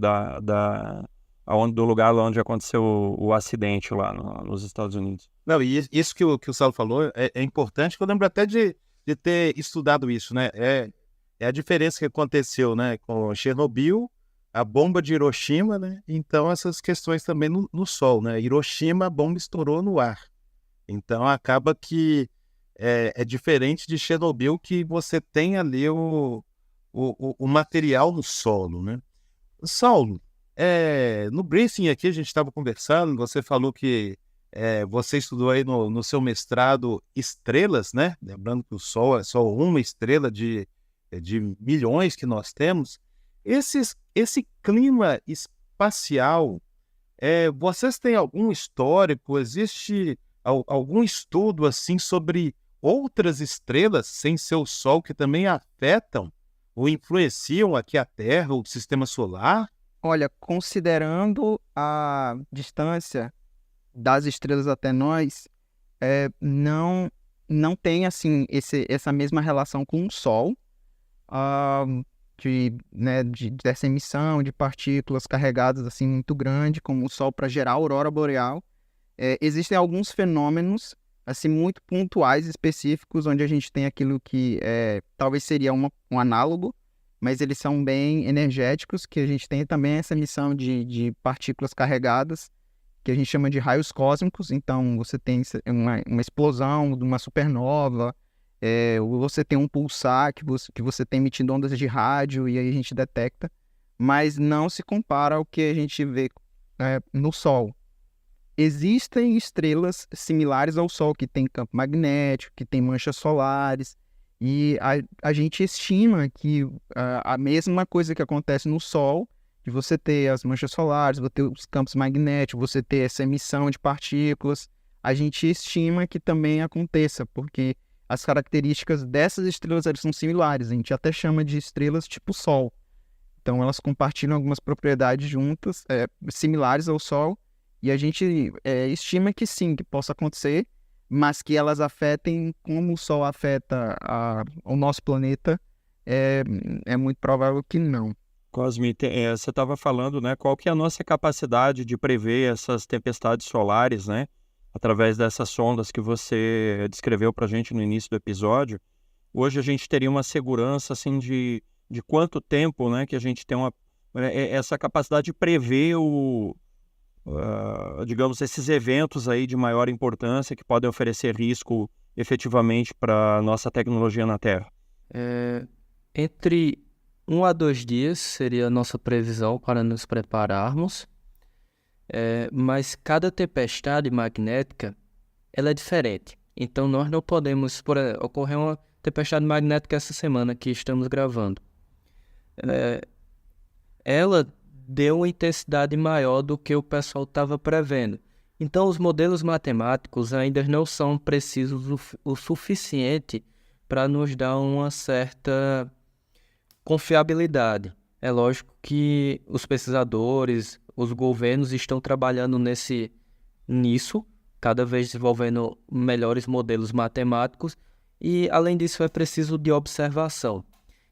do lugar onde aconteceu o acidente lá nos Estados Unidos. Não, e isso que o Saulo falou é importante, que eu lembro até de ter estudado isso, né? É a diferença que aconteceu, né, com Chernobyl, a bomba de Hiroshima, né? Então, essas questões também no Sol, né? Hiroshima, a bomba estourou no ar. Então, acaba que é diferente de Chernobyl, que você tem ali o material no solo, né? Saulo, no briefing aqui a gente estava conversando, você falou que você estudou aí no seu mestrado estrelas, né? Lembrando que o Sol é só uma estrela de milhões que nós temos. Esse clima espacial, vocês têm algum histórico? Existe algum estudo assim sobre outras estrelas sem ser o Sol que também afetam ou influenciam aqui a Terra, o sistema solar? Olha, considerando a distância das estrelas até nós, não tem assim essa mesma relação com o Sol, dessa emissão de partículas carregadas assim muito grande, como o Sol, para gerar a aurora boreal. Existem alguns fenômenos assim muito pontuais, específicos, onde a gente tem aquilo que talvez seria um análogo, mas eles são bem energéticos, que a gente tem também essa emissão de partículas carregadas, que a gente chama de raios cósmicos. Então, você tem uma explosão de uma supernova, você tem um pulsar que você tem emitindo ondas de rádio, e aí a gente detecta, mas não se compara ao que a gente vê no Sol. Existem estrelas similares ao Sol, que tem campo magnético, que tem manchas solares, e a gente estima que a mesma coisa que acontece no Sol, de você ter as manchas solares, você ter os campos magnéticos, você ter essa emissão de partículas, a gente estima que também aconteça, porque as características dessas estrelas elas são similares, a gente até chama de estrelas tipo Sol. Então elas compartilham algumas propriedades juntas, similares ao Sol, e a gente estima que sim, que possa acontecer, mas que elas afetem como o Sol afeta o nosso planeta, é muito provável que não. Cosme, você estava falando, né, qual que é a nossa capacidade de prever essas tempestades solares, né, através dessas sondas que você descreveu para a gente no início do episódio. Hoje a gente teria uma segurança, assim, de quanto tempo, né, que a gente tem essa capacidade de prever digamos, esses eventos aí de maior importância que podem oferecer risco efetivamente para a nossa tecnologia na Terra. Entre 1 a 2 dias seria a nossa previsão para nos prepararmos, mas cada tempestade magnética ela é diferente. Então nós não podemos, ocorrer uma tempestade magnética essa semana que estamos gravando. Ela deu uma intensidade maior do que o pessoal estava prevendo. Então os modelos matemáticos ainda não são precisos o suficiente para nos dar uma certa confiabilidade. É lógico que os pesquisadores, os governos estão trabalhando nisso cada vez desenvolvendo melhores modelos matemáticos e, além disso, é preciso de observação.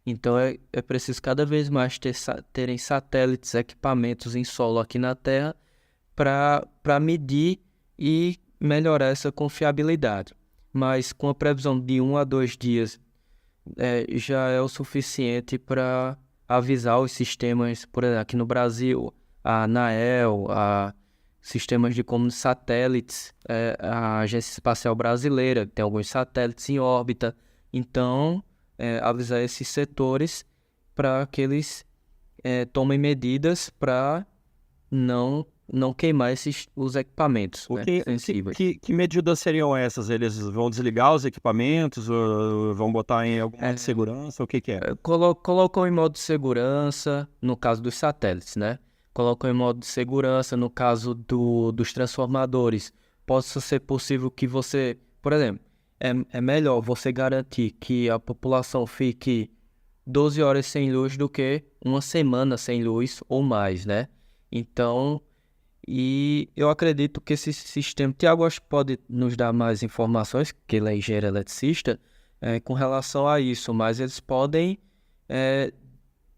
Então, é preciso cada vez mais terem satélites, equipamentos em solo aqui na Terra para medir e melhorar essa confiabilidade. Mas com a previsão de 1 a 2 dias, já é o suficiente para avisar os sistemas, por exemplo, aqui no Brasil, a ANAEL, sistemas de comando satélites, a Agência Espacial Brasileira, que tem alguns satélites em órbita. Então, avisar esses setores para que eles tomem medidas para não queimar os equipamentos sensíveis. Que medidas seriam essas? Eles vão desligar os equipamentos ou vão botar em algum modo de segurança? O que é? Colocam em modo de segurança, no caso dos satélites, né? Colocam em modo de segurança, no caso dos transformadores. Possa ser possível que você... Por exemplo, é melhor você garantir que a população fique 12 horas sem luz do que uma semana sem luz ou mais, né? Então... E eu acredito que esse sistema... Tiago, acho que pode nos dar mais informações, que ele é engenheiro eletricista, com relação a isso, mas eles podem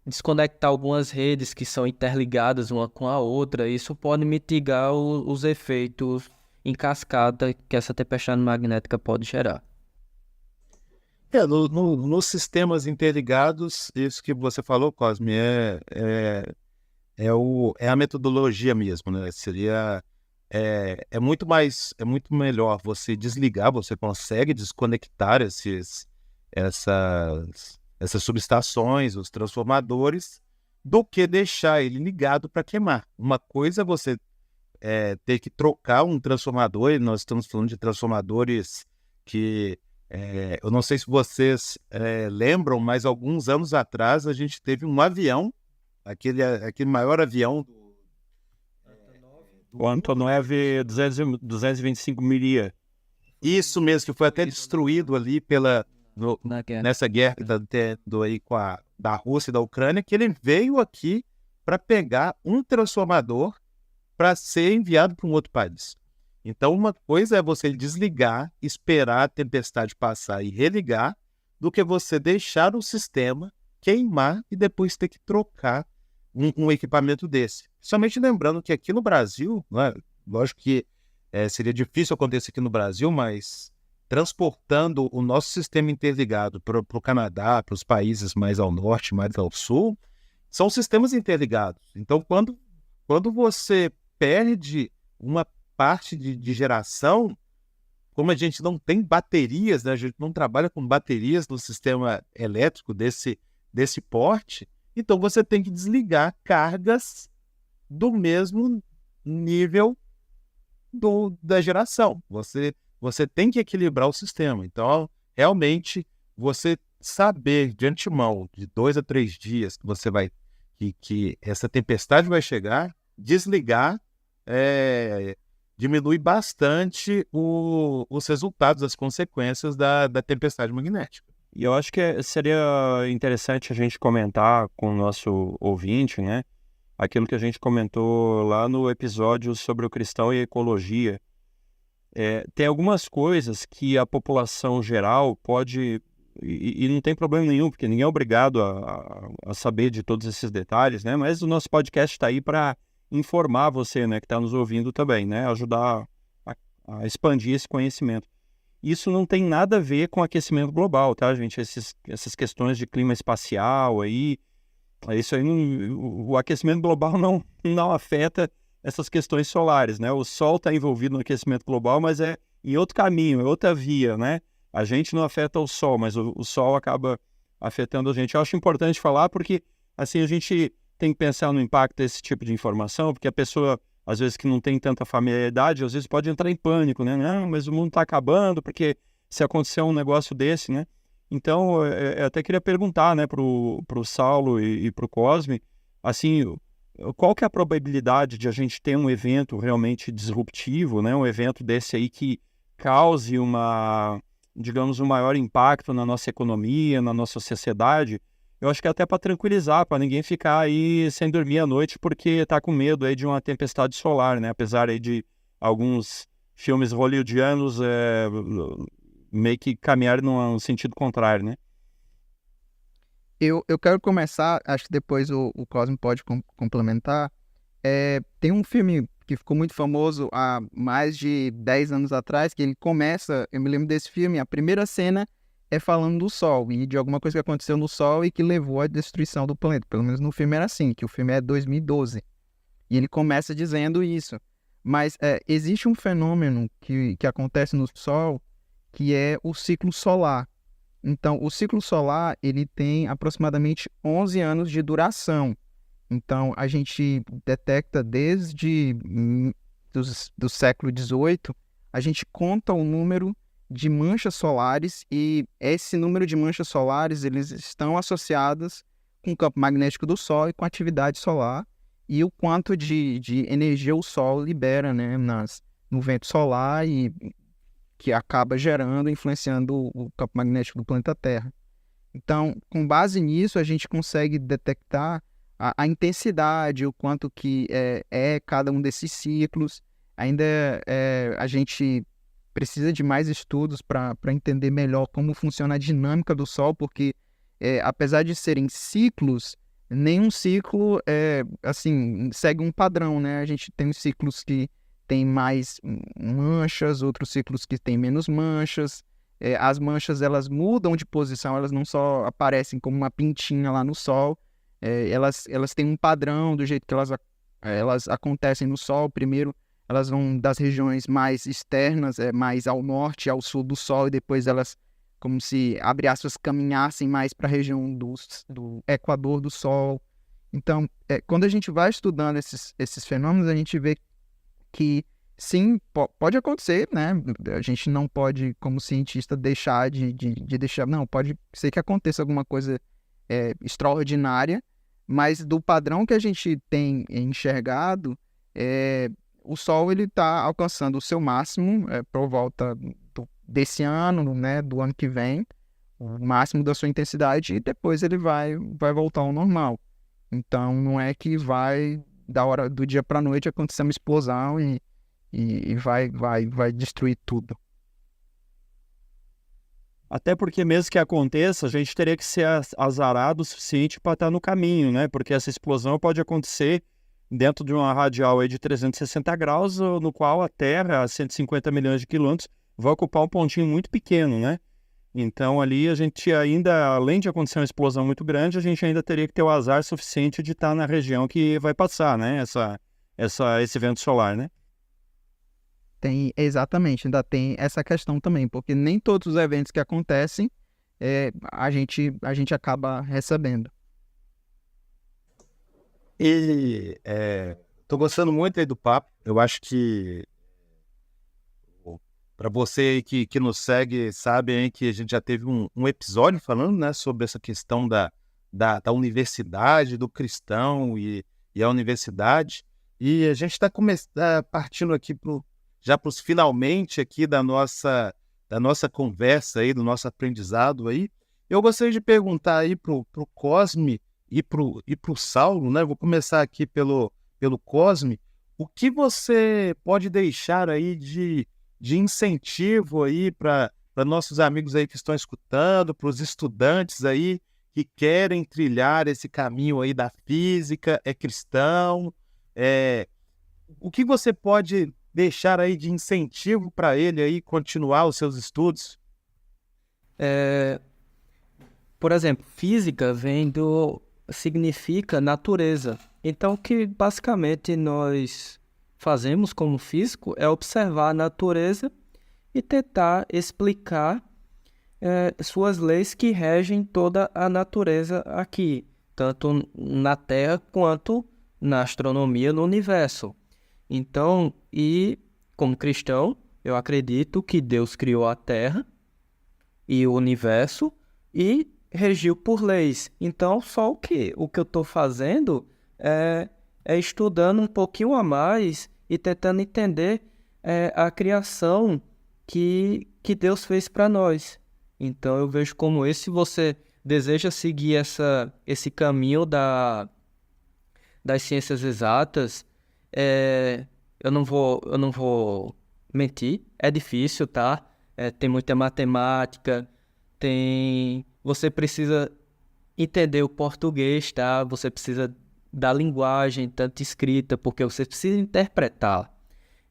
desconectar algumas redes que são interligadas uma com a outra. Isso pode mitigar os efeitos em cascata que essa tempestade magnética pode gerar. Nos sistemas interligados, isso que você falou, Cosme, é a metodologia mesmo, né? É muito melhor você desligar, você consegue desconectar essas subestações, os transformadores, do que deixar ele ligado para queimar. Uma coisa é você ter que trocar um transformador, e nós estamos falando de transformadores que eu não sei se vocês lembram, mas alguns anos atrás a gente teve um avião, aquele maior avião o Antonov 225 Miria. Isso mesmo, que foi até destruído ali nessa guerra que está tendo aí da Rússia e da Ucrânia, que ele veio aqui para pegar um transformador para ser enviado para um outro país. Então, uma coisa é você desligar, esperar a tempestade passar e religar, do que você deixar o sistema queimar e depois ter que trocar um equipamento desse. Somente lembrando que aqui no Brasil, né, lógico que seria difícil acontecer aqui no Brasil, mas transportando o nosso sistema interligado para o Canadá, para os países mais ao norte, mais ao sul, são sistemas interligados. Então, quando você perde uma parte de geração, como a gente não tem baterias, né, a gente não trabalha com baterias no sistema elétrico desse porte, então você tem que desligar cargas do mesmo nível da geração. Você tem que equilibrar o sistema. Então, realmente, você saber de antemão, de 2 a 3 dias, que essa tempestade vai chegar, desligar, diminui bastante os resultados, as consequências da tempestade magnética. E eu acho que seria interessante a gente comentar com o nosso ouvinte, né? Aquilo que a gente comentou lá no episódio sobre o cristão e a ecologia. Tem algumas coisas que a população geral pode... E não tem problema nenhum, porque ninguém é obrigado a saber de todos esses detalhes, né? Mas o nosso podcast está aí para informar você, né, que está nos ouvindo também, né? Ajudar a expandir esse conhecimento. Isso não tem nada a ver com aquecimento global, tá, gente? Essas questões de clima espacial aí, isso aí o aquecimento global não afeta essas questões solares, né? O Sol está envolvido no aquecimento global, mas é em outro caminho, é outra via, né? A gente não afeta o Sol, mas o Sol acaba afetando a gente. Eu acho importante falar porque, assim, a gente tem que pensar no impacto desse tipo de informação, porque a pessoa, às vezes, que não tem tanta familiaridade, às vezes pode entrar em pânico, né? Não, mas o mundo está acabando, porque se acontecer um negócio desse, né? Então, eu até queria perguntar, né, pro Saulo e pro Cosme, assim, qual que é a probabilidade de a gente ter um evento realmente disruptivo, né? Um evento desse aí que cause digamos, um maior impacto na nossa economia, na nossa sociedade. Eu acho que é até para tranquilizar, para ninguém ficar aí sem dormir à noite porque está com medo aí de uma tempestade solar, né? Apesar aí de alguns filmes hollywoodianos meio que caminhar num sentido contrário, né? Eu quero começar, acho que depois o Cosme pode complementar. Tem um filme que ficou muito famoso há mais de 10 anos atrás, que ele começa, eu me lembro desse filme, a primeira cena é falando do Sol e de alguma coisa que aconteceu no Sol e que levou à destruição do planeta. Pelo menos no filme era assim, que o filme é 2012. E ele começa dizendo isso. Mas existe um fenômeno que acontece no Sol, que é o ciclo solar. Então, o ciclo solar, ele tem aproximadamente 11 anos de duração. Então, a gente detecta desde do século XVIII, a gente conta o número de manchas solares e esse número de manchas solares, eles estão associados com o campo magnético do Sol e com a atividade solar e o quanto de energia o Sol libera, né, no vento solar e que acaba gerando, influenciando o campo magnético do planeta Terra. Então, com base nisso, a gente consegue detectar a intensidade, o quanto que é cada um desses ciclos. Ainda a gente precisa de mais estudos para entender melhor como funciona a dinâmica do Sol, porque apesar de serem ciclos, nenhum ciclo assim, segue um padrão, né? A gente tem ciclos que tem mais manchas, outros ciclos que tem menos manchas. As manchas, elas mudam de posição, elas não só aparecem como uma pintinha lá no Sol, elas têm um padrão do jeito que elas acontecem no Sol. Primeiro, elas vão das regiões mais externas, mais ao norte, ao sul do Sol, e depois elas, como se, abre aspas, caminhassem mais para a região do equador do Sol. Então, quando a gente vai estudando esses fenômenos, a gente vê que sim, pode acontecer, né? A gente não pode, como cientista, deixar de deixar. Não, pode ser que aconteça alguma coisa extraordinária, mas do padrão que a gente tem enxergado, o Sol ele está alcançando o seu máximo por volta desse ano, né? Do ano que vem, o máximo da sua intensidade, e depois ele vai voltar ao normal. Então, não é que vai do dia para a noite acontecer uma explosão e vai destruir tudo. Até porque mesmo que aconteça, a gente teria que ser azarado o suficiente para estar no caminho, né? Porque essa explosão pode acontecer dentro de uma radial aí de 360 graus, no qual a Terra, a 150 milhões de quilômetros, vai ocupar um pontinho muito pequeno, né? Então ali a gente ainda, além de acontecer uma explosão muito grande, a gente ainda teria que ter o azar suficiente de estar na região que vai passar, né? Esse vento solar, né? Exatamente, ainda tem essa questão também, porque nem todos os eventos que acontecem a gente acaba recebendo. E tô gostando muito aí do papo. Eu acho que para você aí que nos segue, sabe aí que a gente já teve um episódio falando, né, sobre essa questão da universidade, do cristão e a universidade. E a gente está partindo aqui já para os finalmente aqui da nossa conversa aí, do nosso aprendizado aí. Eu gostaria de perguntar aí pro Cosme e pro Saulo, né? Vou começar aqui pelo Cosme. O que você pode deixar aí de incentivo aí para nossos amigos aí que estão escutando, para os estudantes aí que querem trilhar esse caminho aí da física, cristão? O que você pode deixar aí de incentivo para ele aí continuar os seus estudos? Por exemplo, física significa natureza. Então, o que basicamente nós fazemos como físico é observar a natureza e tentar explicar suas leis que regem toda a natureza aqui, tanto na Terra quanto na astronomia, no universo. Então, e como cristão, eu acredito que Deus criou a Terra e o universo e regiu por leis. Então, só o que eu estou fazendo é estudando um pouquinho a mais e tentando entender a criação que Deus fez para nós. Então, eu vejo como se você deseja seguir esse caminho das ciências exatas, eu não vou mentir. É difícil, tá? Tem muita matemática, você precisa entender o português, tá? Você precisa da linguagem, tanto escrita, porque você precisa interpretar.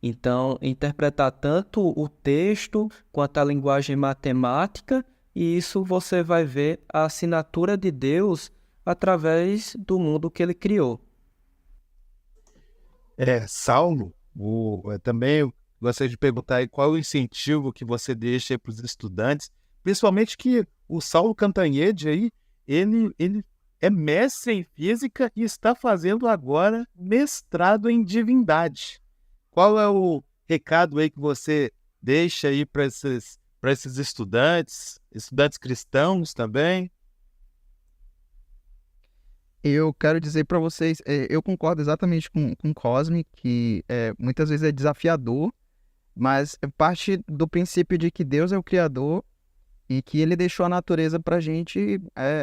Então, interpretar tanto o texto quanto a linguagem matemática, e isso você vai ver a assinatura de Deus através do mundo que ele criou. Saulo, também eu gostaria de perguntar aí qual é o incentivo que você deixa para os estudantes, principalmente que o Saulo Cantanhede aí, ele é mestre em física e está fazendo agora mestrado em divindade. Qual é o recado aí que você deixa aí para esses estudantes cristãos também? Eu quero dizer para vocês, eu concordo exatamente com o Cosme, que muitas vezes é desafiador, mas parte do princípio de que Deus é o Criador e que Ele deixou a natureza para a gente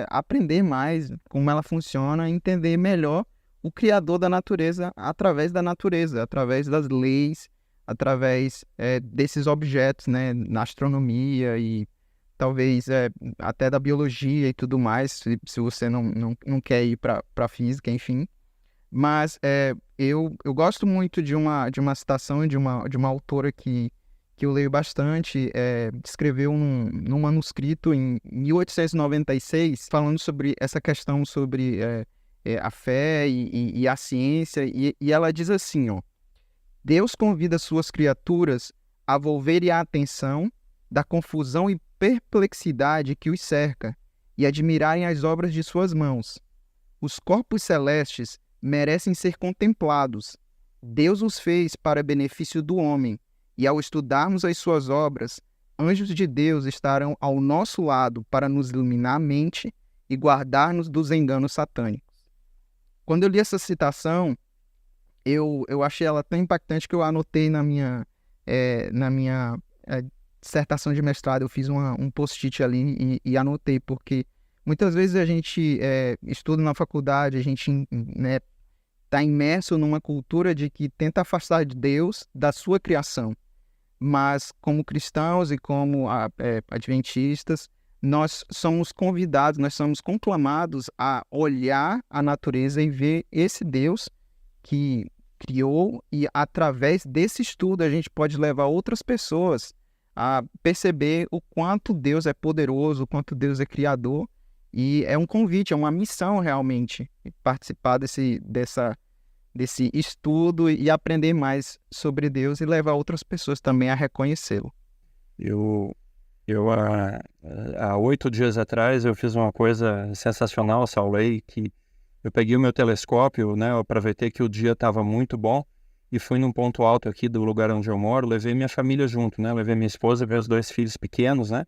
aprender mais como ela funciona, entender melhor o Criador da natureza, através das leis, através desses objetos, né, na astronomia e talvez até da biologia e tudo mais, se você não quer ir para a física, enfim. Mas eu gosto muito de uma citação de uma autora que eu leio bastante, escreveu num manuscrito em 1896, falando sobre essa questão sobre a fé e a ciência, e ela diz assim, ó: Deus convida suas criaturas a volverem a atenção da confusão e perplexidade que os cerca e admirarem as obras de suas mãos. Os corpos celestes merecem ser contemplados. Deus os fez para benefício do homem, e ao estudarmos as suas obras, anjos de Deus estarão ao nosso lado para nos iluminar a mente e guardar-nos dos enganos satânicos. Quando eu li essa citação, eu achei ela tão impactante que eu anotei na minha dissertação de mestrado. Eu fiz um post-it ali e anotei, porque muitas vezes a gente estuda na faculdade, a gente está imerso numa cultura de que tenta afastar de Deus da sua criação. Mas como cristãos e como adventistas, nós somos convidados, nós somos conclamados a olhar a natureza e ver esse Deus que criou, e através desse estudo a gente pode levar outras pessoas a perceber o quanto Deus é poderoso, o quanto Deus é criador, e é um convite, é uma missão realmente participar desse estudo e aprender mais sobre Deus e levar outras pessoas também a reconhecê-lo. Eu há 8 dias atrás eu fiz uma coisa sensacional, Saulo, que eu peguei o meu telescópio, né, eu aproveitei que o dia estava muito bom e fui num ponto alto aqui do lugar onde eu moro, levei minha família junto, né, levei minha esposa, veio os 2 filhos pequenos, né,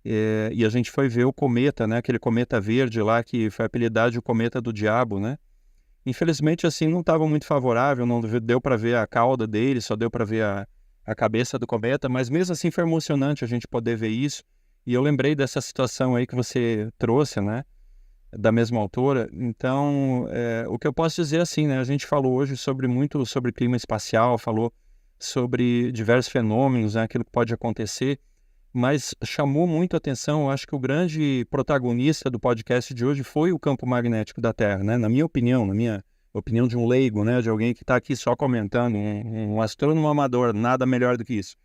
e a gente foi ver o cometa, né, aquele cometa verde lá que foi apelidado de o cometa do diabo, né. Infelizmente, assim, não estava muito favorável, não deu para ver a cauda dele, só deu para ver a cabeça do cometa, mas mesmo assim foi emocionante a gente poder ver isso. E eu lembrei dessa situação aí que você trouxe, né, da mesma autora. Então, o que eu posso dizer assim, né, a gente falou hoje muito sobre clima espacial, falou sobre diversos fenômenos, né, aquilo que pode acontecer, mas chamou muito a atenção, eu acho que o grande protagonista do podcast de hoje foi o campo magnético da Terra, né? Na minha opinião de um leigo, né? De alguém que está aqui só comentando, um astrônomo amador, nada melhor do que isso.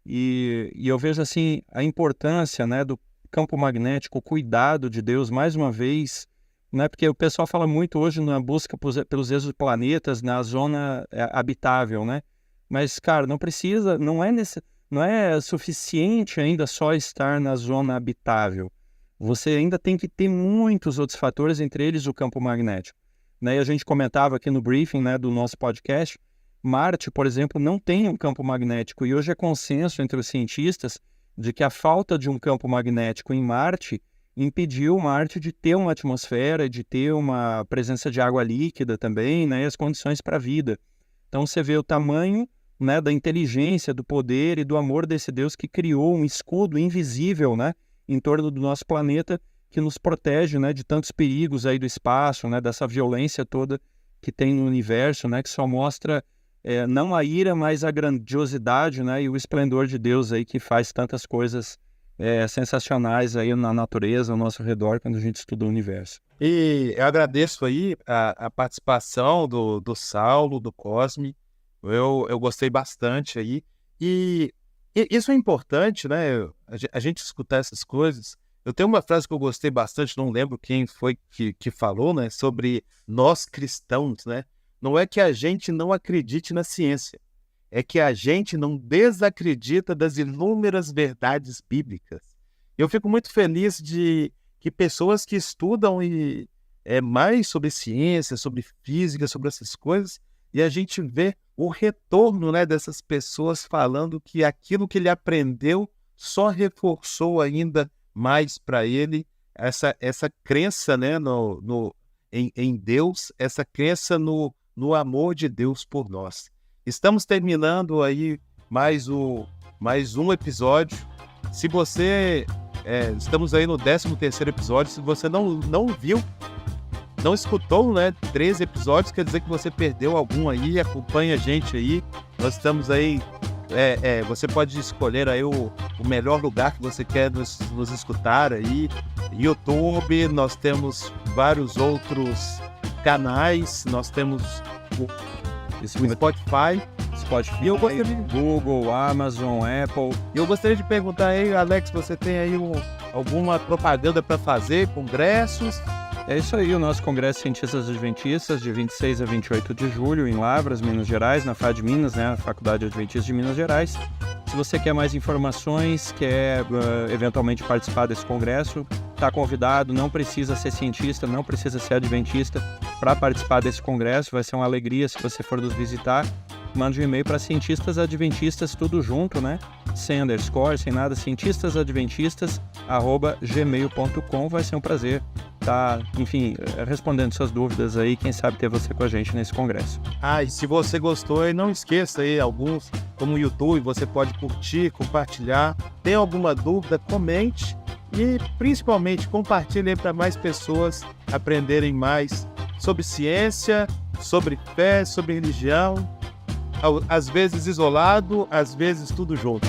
E eu vejo assim a importância, né, do campo magnético, o cuidado de Deus, mais uma vez, né? Porque o pessoal fala muito hoje na busca pelos exoplanetas, na zona habitável, né? Mas, cara, não é suficiente ainda só estar na zona habitável. Você ainda tem que ter muitos outros fatores, entre eles o campo magnético. Né? E a gente comentava aqui no briefing, né, do nosso podcast, Marte, por exemplo, não tem um campo magnético. E hoje é consenso entre os cientistas de que a falta de um campo magnético em Marte impediu Marte de ter uma atmosfera, de ter uma presença de água líquida também, né, e as condições para a vida. Então você vê o tamanho, né, da inteligência, do poder e do amor desse Deus que criou um escudo invisível, né, em torno do nosso planeta, que nos protege, né, de tantos perigos aí do espaço, né, dessa violência toda que tem no universo, né, que só mostra não a ira, mas a grandiosidade, né, e o esplendor de Deus aí que faz tantas coisas sensacionais aí na natureza, ao nosso redor, quando a gente estuda o universo. E eu agradeço aí a participação do Saulo, do Cosme. Eu gostei bastante aí. E isso é importante, né? A gente escutar essas coisas. Eu tenho uma frase que eu gostei bastante, não lembro quem foi que falou, né? Sobre nós cristãos, né? Não é que a gente não acredite na ciência, é que a gente não desacredita das inúmeras verdades bíblicas. Eu fico muito feliz de que pessoas que estudam mais sobre ciência, sobre física, sobre essas coisas, e a gente vê o retorno, né, dessas pessoas falando que aquilo que ele aprendeu só reforçou ainda mais para ele essa crença, né, em Deus, essa crença no amor de Deus por nós. Estamos terminando aí mais um episódio. Se você... estamos aí no 13º episódio. Se você não viu, não escutou, né, 13 episódios, quer dizer que você perdeu algum aí. Acompanha a gente aí. Nós estamos aí... você pode escolher aí o melhor lugar que você quer nos escutar aí. YouTube, nós temos vários outros canais. Nós temos o Spotify. E eu gostaria de Google, Amazon, Apple. E eu gostaria de perguntar aí, Alex, você tem aí alguma propaganda para fazer, congressos? É isso aí, o nosso Congresso Cientistas Adventistas, de 26 a 28 de julho, em Lavras, Minas Gerais, na FAD Minas, né, a Faculdade Adventista de Minas Gerais. Se você quer mais informações, quer eventualmente participar desse congresso, está convidado, não precisa ser cientista, não precisa ser adventista para participar desse congresso. Vai ser uma alegria se você for nos visitar. Mande um e-mail para cientistasadventistas, tudo junto, né? Sem underscore, sem nada, cientistasadventistas@gmail.com. Vai ser um prazer estar, enfim, respondendo suas dúvidas aí, quem sabe ter você com a gente nesse congresso. E se você gostou, não esqueça aí, alguns, como o YouTube, você pode curtir, compartilhar. Tem alguma dúvida, comente e, principalmente, compartilhe para mais pessoas aprenderem mais sobre ciência, sobre fé, sobre religião. Às vezes isolado, às vezes tudo junto.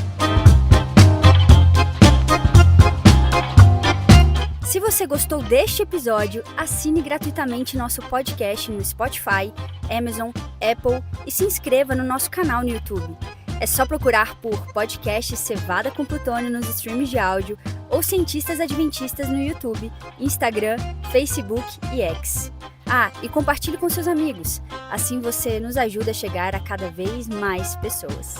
Se você gostou deste episódio, assine gratuitamente nosso podcast no Spotify, Amazon, Apple e se inscreva no nosso canal no YouTube. É só procurar por podcast Cevada com Plutônio nos streams de áudio ou Cientistas Adventistas no YouTube, Instagram, Facebook e X. E compartilhe com seus amigos. Assim você nos ajuda a chegar a cada vez mais pessoas.